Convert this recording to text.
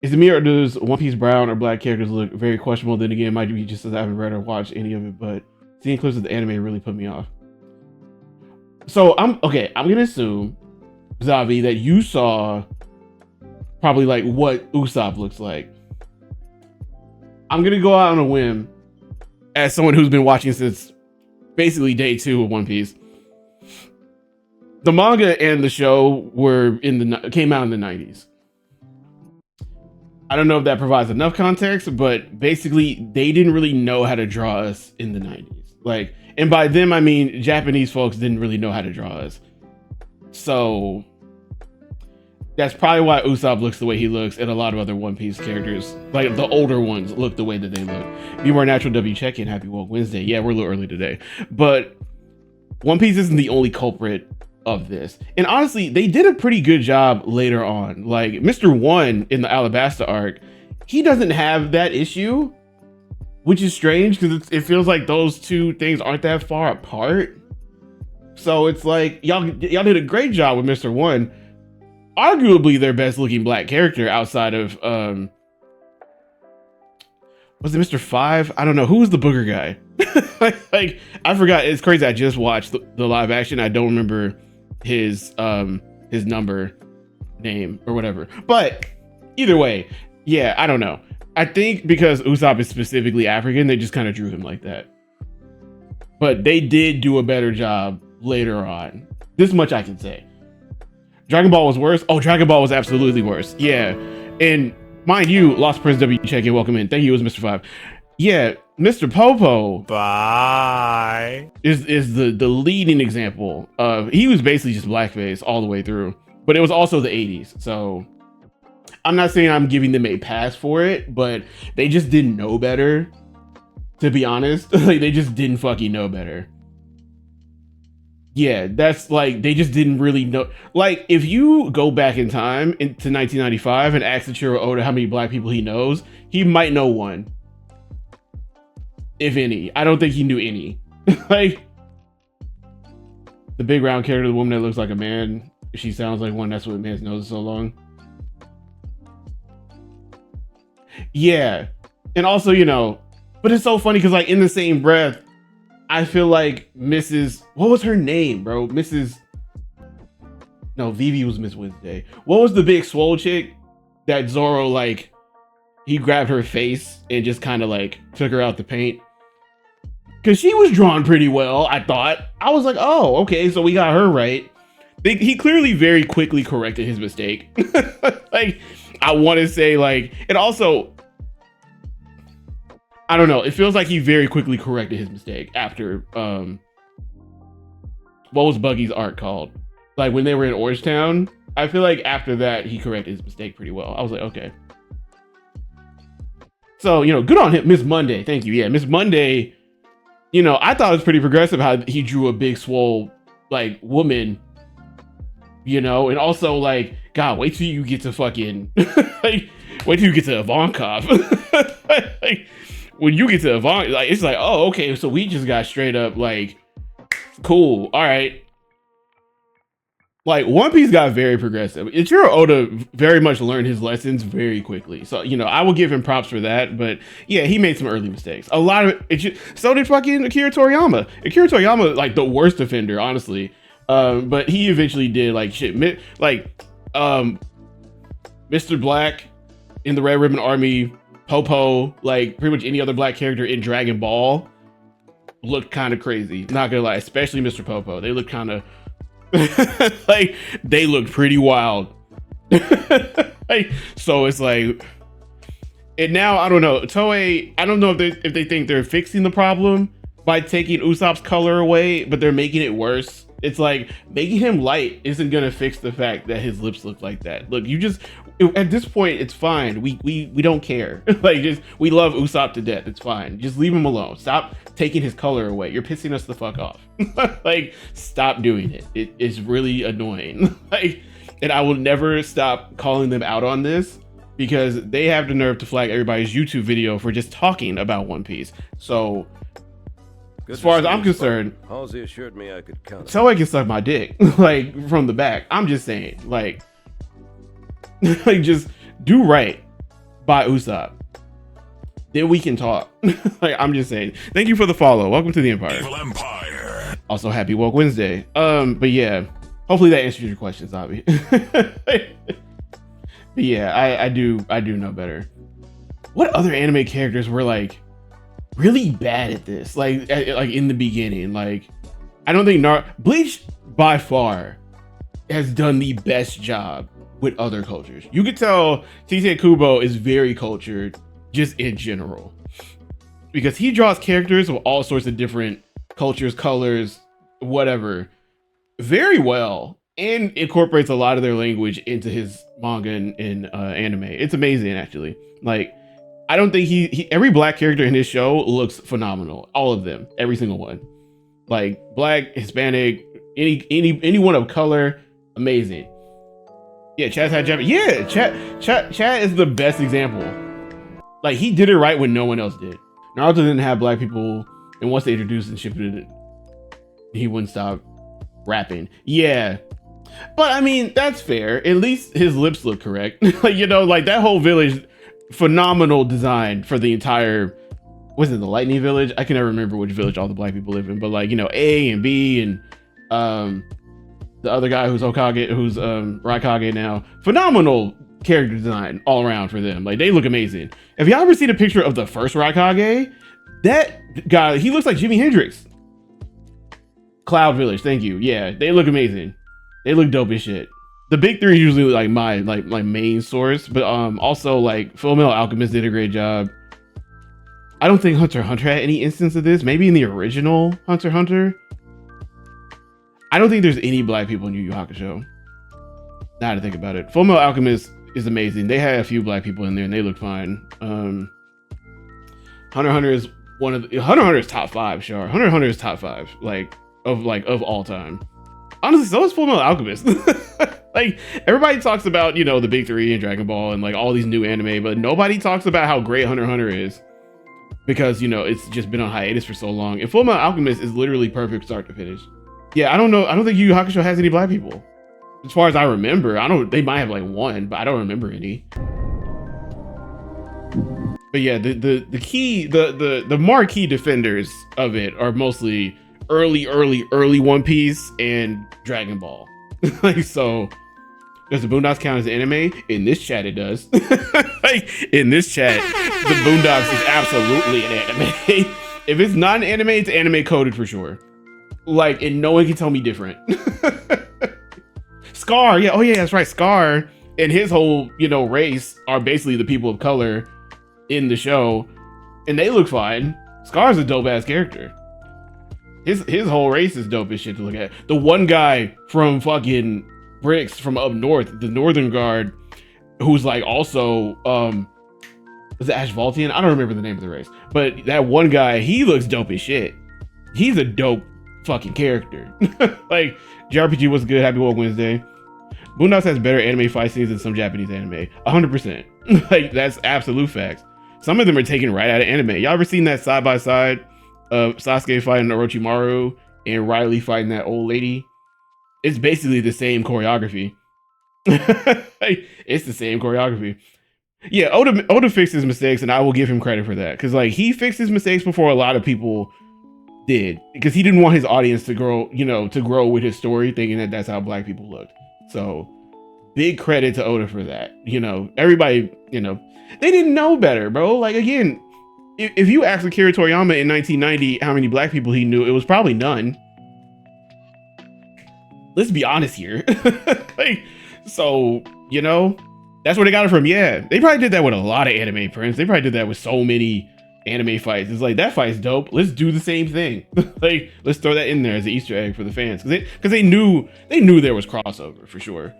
Is it me or does One Piece brown or black characters look very questionable? Then again, it might be just as I haven't read or watched any of it, but seeing clips of the anime really put me off. So I'm gonna assume, Zavi, that you saw probably like what Usopp looks like. I'm gonna go out on a whim as someone who's been watching since basically day 2 of One Piece. The manga and the show came out in the 90s. I don't know if that provides enough context, but basically they didn't really know how to draw us in the 90s. Like, and by them I mean Japanese folks didn't really know how to draw us. So that's probably why Usopp looks the way he looks, and a lot of other One Piece characters, like the older ones, look the way that they look. Be More Natural W check-in. Happy Woke Wednesday. Yeah, we're a little early today, but One Piece isn't the only culprit of this. And honestly, they did a pretty good job later on. Like Mr. One in the Alabasta arc, he doesn't have that issue, which is strange because it feels like those two things aren't that far apart. So it's like y'all did a great job with Mr. One, arguably their best looking black character outside of was it Mr. Five? I don't know. Who was the booger guy? like I forgot. It's crazy. I just watched the live action. I don't remember his number, name, or whatever. But either way, yeah, I don't know. I think because Usopp is specifically African, they just kind of drew him like that. But they did do a better job later on. This much I can say. Dragon Ball was worse. Oh, Dragon Ball was absolutely worse. Yeah. And mind you, Lost Prince W check in, welcome in. Thank you, it was Mr. Five. Yeah, Mr. Popo. Bye. Is the leading example of, he was basically just blackface all the way through. But it was also the 80s. So I'm not saying I'm giving them a pass for it, but they just didn't know better. To be honest, like they just didn't fucking know better. Yeah, that's like, they just didn't really know. Like, if you go back in time into 1995 and ask Ichiro Oda how many black people he knows, he might know one. If any. I don't think he knew any. Like, the big round character, the woman that looks like a man, she sounds like one. That's what man's knows so long. Yeah. And also, you know, but it's so funny because like in the same breath, I feel like Mrs. What was her name, bro? No, Vivi was Miss Wednesday. What was the big swole chick that Zoro, like, he grabbed her face and just kind of like took her out the paint? Because she was drawn pretty well, I thought. I was like, oh, okay, so we got her right. He clearly very quickly corrected his mistake. Like, I want to say, like, and also, I don't know. It feels like he very quickly corrected his mistake after, what was Buggy's arc called? Like when they were in Orange Town, I feel like after that, he corrected his mistake pretty well. I was like, okay. So, you know, good on him. Miss Monday. Thank you. Yeah, Miss Monday, you know, I thought it was pretty progressive how he drew a big swole, like, woman, you know, and also like, God, wait till you get to fucking, like, wait till you get to Ivankov. Like, when you get to Avant, like, it's like, oh, okay, so we just got straight up, like, cool, all right. Like, One Piece got very progressive. Ichiro Oda very much learned his lessons very quickly. So, you know, I will give him props for that. But, yeah, he made some early mistakes. A lot of it. So did fucking Akira Toriyama. Akira Toriyama, like, the worst offender, honestly. But he eventually did, like, shit. Like, Mr. Black in the Red Ribbon Army, Popo, like pretty much any other black character in Dragon Ball looked kind of crazy. Not gonna lie, especially Mr. Popo. They look kind of like they looked pretty wild. Like, so it's like, and now I don't know. Toei, I don't know if they think they're fixing the problem by taking Usopp's color away, but they're making it worse. It's like making him light isn't gonna fix the fact that his lips look like that. Look, you just, at this point, it's fine. We don't care. Like, just, we love Usopp to death. It's fine. Just leave him alone. Stop taking his color away. You're pissing us the fuck off. Like, stop doing it. It's really annoying. Like, and I will never stop calling them out on this because they have the nerve to flag everybody's YouTube video for just talking about One Piece. So, as far as I'm concerned, Halsey assured me I could count. Toei can suck my dick, like, from the back. I'm just saying, like, like, just do right. by Usopp, then we can talk. Like, I'm just saying. Thank you for the follow. Welcome to the Empire. Evil Empire. Also, happy Woke Wednesday. But yeah, hopefully that answers your question, Zabi. But yeah, I do know better. What other anime characters were like really bad at this? Like in the beginning, like I don't think Bleach by far has done the best job with other cultures. You could tell Tite Kubo is very cultured just in general, because he draws characters of all sorts of different cultures, colors, whatever, very well, and incorporates a lot of their language into his manga and anime. It's amazing, actually. Like, I don't think he every black character in his show looks phenomenal. All of them, every single one. Like black, Hispanic, anyone of color, amazing. Yeah, Chad's had Japanese. Yeah, Chad is the best example. Like, he did it right when no one else did. Naruto didn't have black people, and once they introduced and shipped it, he wouldn't stop rapping. Yeah, but I mean, that's fair. At least his lips look correct. Like, you know, like that whole village, phenomenal design for the entire, was it the Lightning Village? I can never remember which village all the black people live in, but like, you know, A and B and the other guy who's Hokage, who's Raikage now, phenomenal character design all around for them. Like, they look amazing. If y'all ever seen a picture of the first Raikage, that guy, he looks like Jimi Hendrix. Cloud Village, thank you. Yeah, they look amazing. They look dope as shit. The big three is usually like my main source, but also like Fullmetal Alchemist did a great job. I don't think Hunter x Hunter had any instance of this. Maybe in the original Hunter x Hunter. I don't think there's any black people in Yu Yu Hakusho. Now to think about it, Fullmetal Alchemist is amazing. They had a few black people in there and they look fine. Hunter x Hunter is one of the, Hunter x Hunter is top 5, sure. Hunter x Hunter is top 5, of all time. Honestly, so is Fullmetal Alchemist. Like, everybody talks about, you know, the big three and Dragon Ball and like all these new anime, but nobody talks about how great Hunter x Hunter is, because, you know, it's just been on hiatus for so long. And Fullmetal Alchemist is literally perfect start to finish. Yeah, I don't know. I don't think Yu Yu Hakusho has any black people. As far as I remember, they might have like one, but I don't remember any. But yeah, the marquee defenders of it are mostly early One Piece and Dragon Ball. Like, so does the Boondocks count as anime? In this chat, it does. Like, in this chat, the Boondocks is absolutely an anime. If it's not an anime, it's anime coded for sure. Like, and no one can tell me different. Scar, yeah, oh yeah, that's right. Scar and his whole, you know, race are basically the people of color in the show, and they look fine. Scar's a dope ass character. His whole race is dope as shit to look at. The one guy from fucking Bricks from up north, the Northern Guard, who's like also was it Ashvaltian? I don't remember the name of the race, but that one guy, he looks dope as shit. He's a dope fucking character. Like, JRPG was good. Happy Woke Wednesday. Boondocks has better anime fight scenes than some Japanese anime. 100%. Like, that's absolute facts. Some of them are taken right out of anime. Y'all ever seen that side by side of Sasuke fighting Orochimaru and Riley fighting that old lady? It's basically the same choreography. Like, it's the same choreography. Yeah, Oda fixed his mistakes, and I will give him credit for that, because like, he fixed his mistakes before a lot of people did, because he didn't want his audience to grow, you know, to grow with his story, thinking that that's how black people looked. So big credit to Oda for that. You know, everybody, you know, they didn't know better, bro. Like, again, if you asked Akira Toriyama in 1990 how many black people he knew, it was probably none. Let's be honest here. Like, so, you know, that's where they got it from. Yeah, they probably did that with a lot of anime, Prince. They probably did that with so many anime fights. It's like, that fight's dope, let's do the same thing. Like, let's throw that in there as an Easter egg for the fans, because they knew there was crossover for sure.